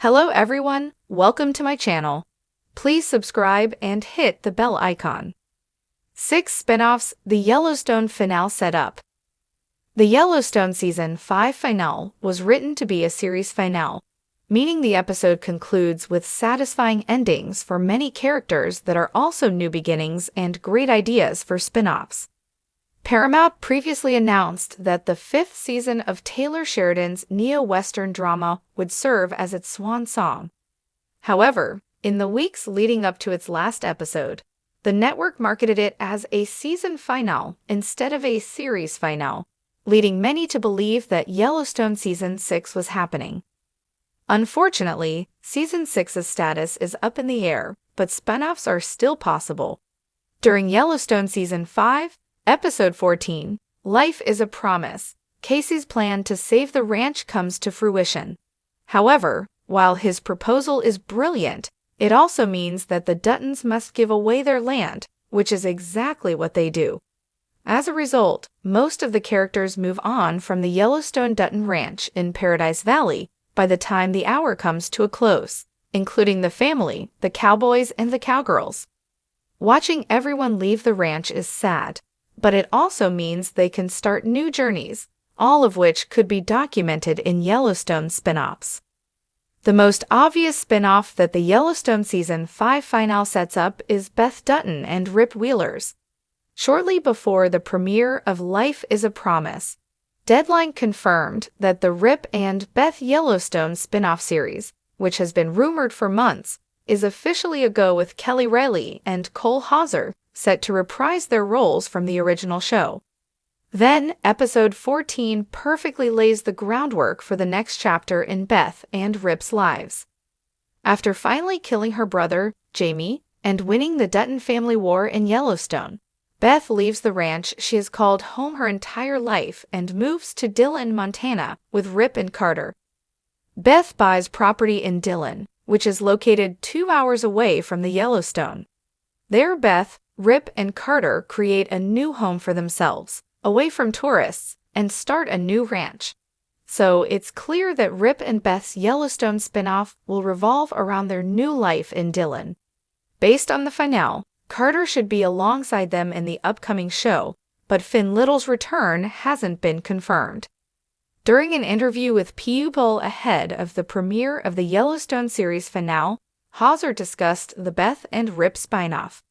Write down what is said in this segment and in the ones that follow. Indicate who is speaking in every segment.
Speaker 1: Hello everyone, welcome to my channel. Please subscribe and hit the bell icon. 6 Spin-offs, the Yellowstone finale set up. The Yellowstone Season 5 finale was written to be a series finale, meaning the episode concludes with satisfying endings for many characters that are also new beginnings and great ideas for spin-offs. Paramount previously announced that the 5th season of Taylor Sheridan's neo-Western drama would serve as its swan song. However, in the weeks leading up to its last episode, the network marketed it as a season finale instead of a series finale, leading many to believe that Yellowstone Season 6 was happening. Unfortunately, Season 6's status is up in the air, but spin-offs are still possible. During Yellowstone Season 5, Episode 14, Life is a Promise, Casey's plan to save the ranch comes to fruition. However, while his proposal is brilliant, it also means that the Duttons must give away their land, which is exactly what they do. As a result, most of the characters move on from the Yellowstone Dutton Ranch in Paradise Valley by the time the hour comes to a close, including the family, the cowboys, and the cowgirls. Watching everyone leave the ranch is sad, but it also means they can start new journeys, all of which could be documented in Yellowstone spin-offs. The most obvious spin-off that the Yellowstone Season 5 finale sets up is Beth Dutton and Rip Wheeler's. Shortly before the premiere of Life is a Promise, Deadline confirmed that the Rip and Beth Yellowstone spin-off series, which has been rumored for months, is officially a go with Kelly Reilly and Cole Hauser set to reprise their roles from the original show. Then, Episode 14 perfectly lays the groundwork for the next chapter in Beth and Rip's lives. After finally killing her brother, Jamie, and winning the Dutton family war in Yellowstone, Beth leaves the ranch she has called home her entire life and moves to Dillon, Montana, with Rip and Carter. Beth buys property in Dillon, which is located 2 hours away from the Yellowstone. There, Beth, Rip, and Carter create a new home for themselves, away from tourists, and start a new ranch. So it's clear that Rip and Beth's Yellowstone spinoff will revolve around their new life in Dillon. Based on the finale, Carter should be alongside them in the upcoming show, but Finn Little's return hasn't been confirmed. During an interview with People ahead of the premiere of the Yellowstone series finale, Hauser discussed the Beth and Rip spinoff.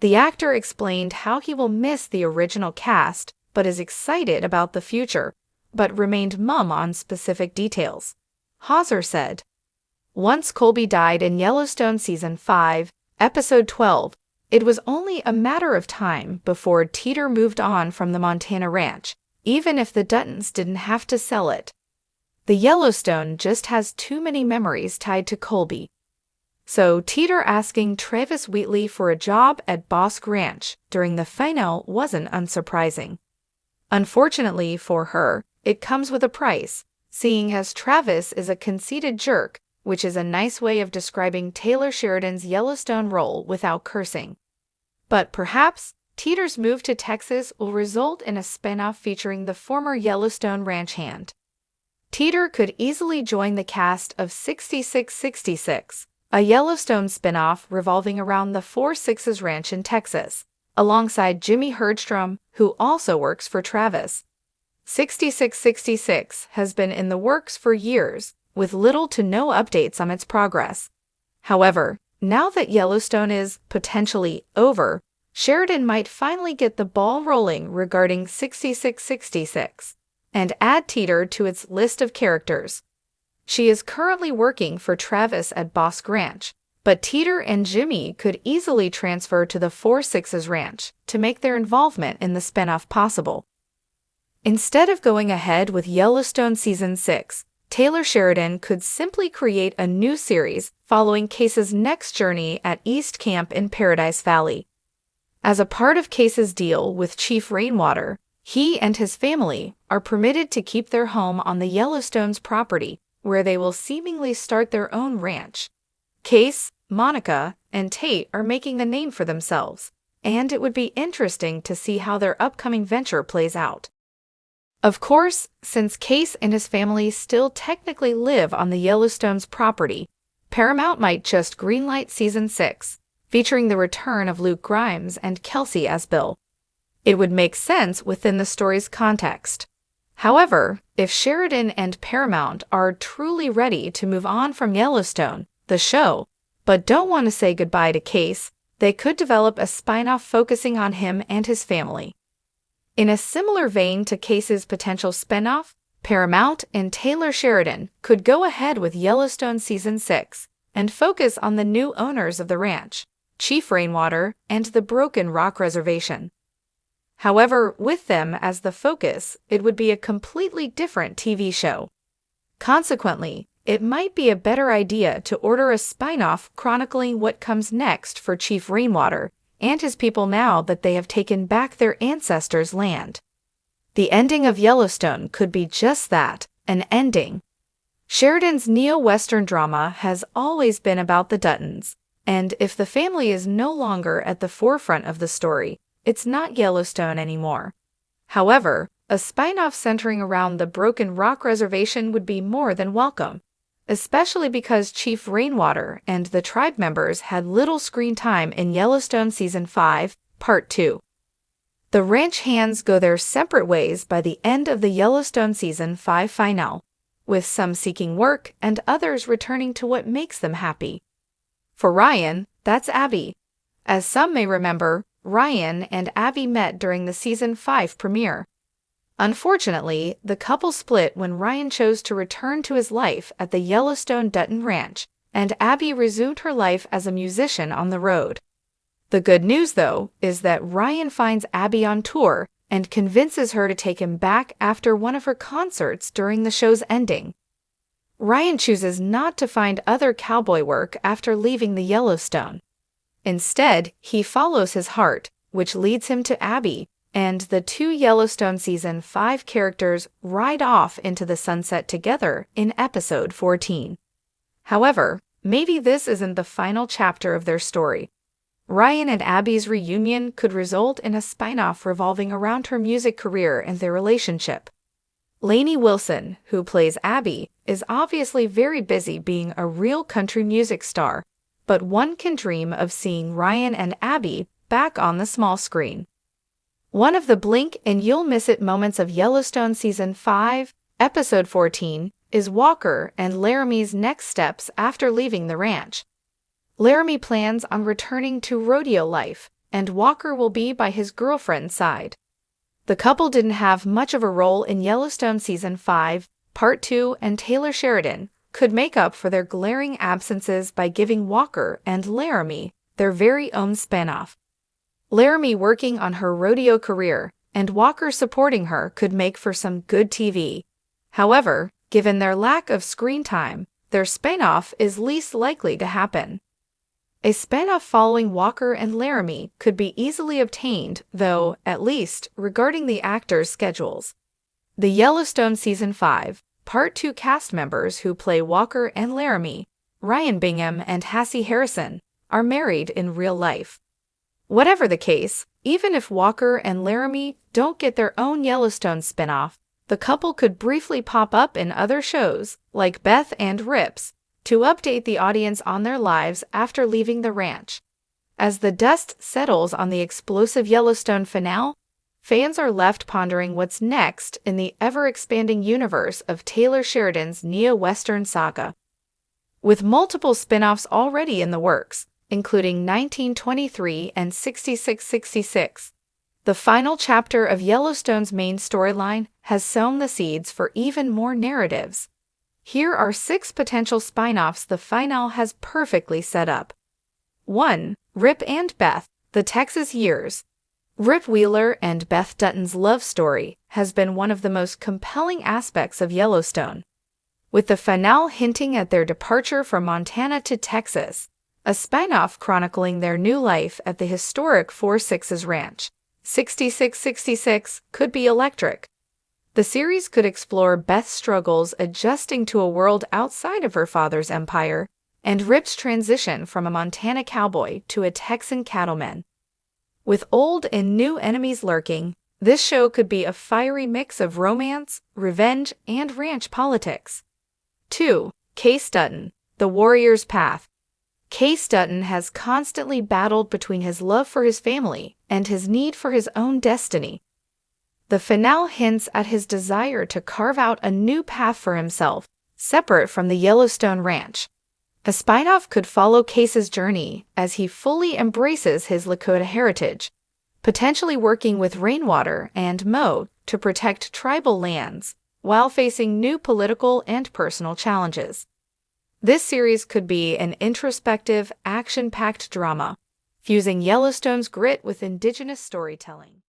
Speaker 1: The actor explained how he will miss the original cast but is excited about the future, but remained mum on specific details. Hauser said, "Once Colby died in Yellowstone Season 5, Episode 12, it was only a matter of time before Teeter moved on from the Montana ranch, even if the Duttons didn't have to sell it. The Yellowstone just has too many memories tied to Colby." So Teeter asking Travis Wheatley for a job at Bosque Ranch during the finale wasn't unsurprising. Unfortunately for her, it comes with a price, seeing as Travis is a conceited jerk, which is a nice way of describing Taylor Sheridan's Yellowstone role without cursing. But perhaps Teeter's move to Texas will result in a spinoff featuring the former Yellowstone ranch hand. Teeter could easily join the cast of 6666, a Yellowstone spinoff revolving around the Four Sixes Ranch in Texas, alongside Jimmy Herdstrom, who also works for Travis. 6666 has been in the works for years, with little to no updates on its progress. However, now that Yellowstone is potentially over, Sheridan might finally get the ball rolling regarding 6666 and add Teeter to its list of characters. She is currently working for Travis at Bosque Ranch, but Teeter and Jimmy could easily transfer to the Four Sixes Ranch to make their involvement in the spinoff possible. Instead of going ahead with Yellowstone Season 6, Taylor Sheridan could simply create a new series following Case's next journey at East Camp in Paradise Valley. As a part of Case's deal with Chief Rainwater, he and his family are permitted to keep their home on the Yellowstone's property, where they will seemingly start their own ranch. Case, Monica, and Tate are making a name for themselves, and it would be interesting to see how their upcoming venture plays out. Of course, since Case and his family still technically live on the Yellowstone's property, Paramount might just greenlight Season 6, featuring the return of Luke Grimes and Kelsey as Bill. It would make sense within the story's context. However, if Sheridan and Paramount are truly ready to move on from Yellowstone, the show, but don't want to say goodbye to Case, they could develop a spin-off focusing on him and his family. In a similar vein to Case's potential spin-off, Paramount and Taylor Sheridan could go ahead with Yellowstone Season 6 and focus on the new owners of the ranch, Chief Rainwater and the Broken Rock Reservation. However, with them as the focus, it would be a completely different TV show. Consequently, it might be a better idea to order a spin-off chronicling what comes next for Chief Rainwater and his people now that they have taken back their ancestors' land. The ending of Yellowstone could be just that, an ending. Sheridan's neo-Western drama has always been about the Duttons, and if the family is no longer at the forefront of the story, it's not Yellowstone anymore. However, a spin-off centering around the Broken Rock Reservation would be more than welcome, especially because Chief Rainwater and the tribe members had little screen time in Yellowstone Season 5, Part 2. The ranch hands go their separate ways by the end of the Yellowstone Season 5 finale, with some seeking work and others returning to what makes them happy. For Ryan, that's Abby. As some may remember, Ryan and Abby met during the Season 5 premiere. Unfortunately, the couple split when Ryan chose to return to his life at the Yellowstone Dutton Ranch, and Abby resumed her life as a musician on the road. The good news, though, is that Ryan finds Abby on tour and convinces her to take him back after one of her concerts during the show's ending. Ryan chooses not to find other cowboy work after leaving the Yellowstone. Instead, he follows his heart, which leads him to Abby, and the two Yellowstone Season 5 characters ride off into the sunset together in Episode 14. However, maybe this isn't the final chapter of their story. Ryan and Abby's reunion could result in a spin-off revolving around her music career and their relationship. Lainey Wilson, who plays Abby, is obviously very busy being a real country music star, but one can dream of seeing Ryan and Abby back on the small screen. One of the blink and you'll miss it moments of Yellowstone Season 5, Episode 14, is Walker and Laramie's next steps after leaving the ranch. Laramie plans on returning to rodeo life, and Walker will be by his girlfriend's side. The couple didn't have much of a role in Yellowstone Season 5, Part 2, and Taylor Sheridan could make up for their glaring absences by giving Walker and Laramie their very own spinoff. Laramie working on her rodeo career and Walker supporting her could make for some good TV. However, given their lack of screen time, their spinoff is least likely to happen. A spinoff following Walker and Laramie could be easily obtained, though, at least, regarding the actors' schedules. The Yellowstone Season 5, Part 2 cast members who play Walker and Laramie, Ryan Bingham and Hassie Harrison, are married in real life. Whatever the case, even if Walker and Laramie don't get their own Yellowstone spinoff, the couple could briefly pop up in other shows, like Beth and Rips, to update the audience on their lives after leaving the ranch. As the dust settles on the explosive Yellowstone finale, fans are left pondering what's next in the ever-expanding universe of Taylor Sheridan's neo-Western saga. With multiple spin-offs already in the works, including 1923 and 6666, the final chapter of Yellowstone's main storyline has sown the seeds for even more narratives. Here are 6 potential spin-offs the finale has perfectly set up. 1. Rip and Beth, The Texas Years. Rip Wheeler and Beth Dutton's love story has been one of the most compelling aspects of Yellowstone. With the finale hinting at their departure from Montana to Texas, a spin-off chronicling their new life at the historic 4-6's ranch, 6666, could be electric. The series could explore Beth's struggles adjusting to a world outside of her father's empire, and Rip's transition from a Montana cowboy to a Texan cattleman. With old and new enemies lurking, This show could be a fiery mix of romance, revenge, and ranch politics. 2. Case Dutton, The Warrior's Path. Case Dutton has constantly battled between his love for his family and his need for his own destiny. The finale hints at his desire to carve out a new path for himself, separate from the Yellowstone Ranch. A spin-off could follow Case's journey as he fully embraces his Lakota heritage, potentially working with Rainwater and Mo to protect tribal lands while facing new political and personal challenges. This series could be an introspective, action-packed drama, fusing Yellowstone's grit with indigenous storytelling.